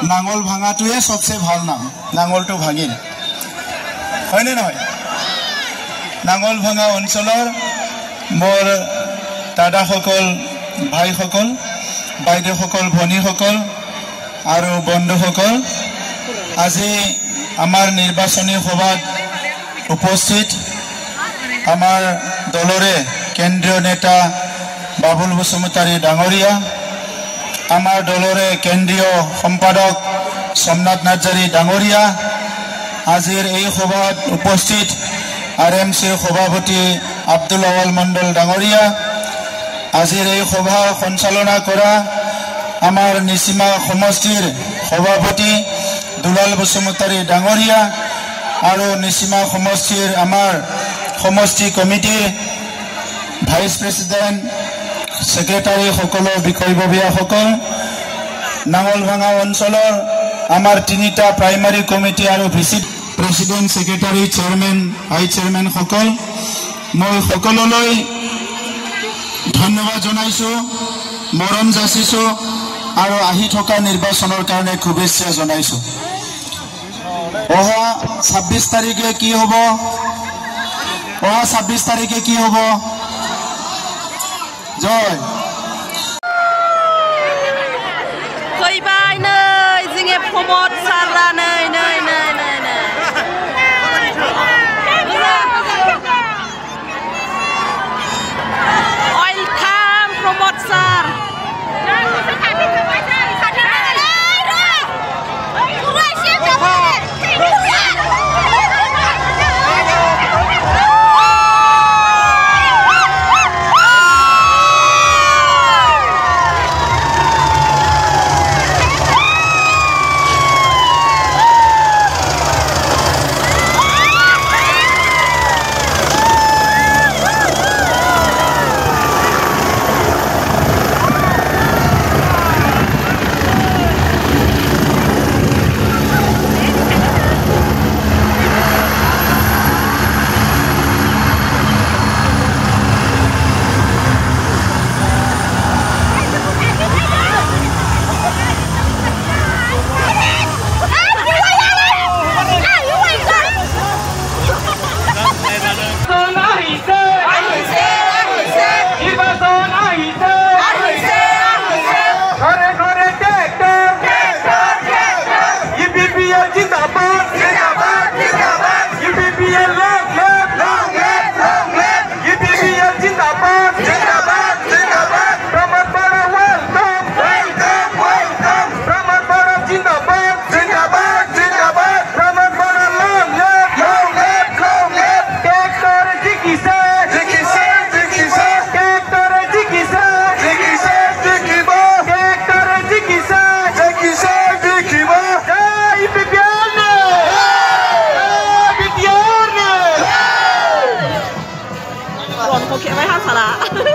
নাঙল ভাঙাটোৱে সবচে ভাল নাম নাঙলটো ভাঙিল হয়নে নহয় নাঙল ভাঙা অঞ্চলৰ মোৰ দাদাসকল ভাইসকল বাইদেউসকল ভনীসকল আৰু বন্ধুসকল আজি আমাৰ নিৰ্বাচনী সভাত উপস্থিত আমাৰ দলৰে কেন্দ্ৰীয় নেতা বাবুল বসুমতাৰী ডাঙৰীয়া আমাৰ দলৰে কেন্দ্ৰীয় সম্পাদক সোমনাথ নাৰ্জাৰী ডাঙৰীয়া আজিৰ এই সভাত উপস্থিত আৰএমচিৰ সভাপতি আব্দুল আৱাল মণ্ডল ডাঙৰীয়া আজিৰ এই সভা সঞ্চালনা কৰা আমাৰ নিসীমা সমষ্টিৰ সভাপতি দুলাল বসুমতাৰী ডাঙৰীয়া আৰু নিসীমা সমষ্টিৰ আমাৰ সমষ্টি কমিটিৰ ভাইস প্ৰেসিডেন্ট সেক্ৰেটাৰী সকল বিষয়ববীয়াসকল নাঙল ভাঙা অঞ্চলৰ আমাৰ তিনিটা প্ৰাইমাৰী কমিটি আৰু VC president secretary chairman vice chairman সকল মই সকললৈ ধন্যবাদ জনাইছো মৰম যাচিছো আৰু আহি থকা নিৰ্বাচনৰ কাৰণে শুভেচ্ছা জনাইছো অহা 26 তাৰিখে কি হ'ব অহা 26 তাৰিখে কি হ'ব জয় फैबाय नै जोंनि प्रमद सारा नै नै नै नै नै वेलकाम प्रमद सार Oke, mai hasalah.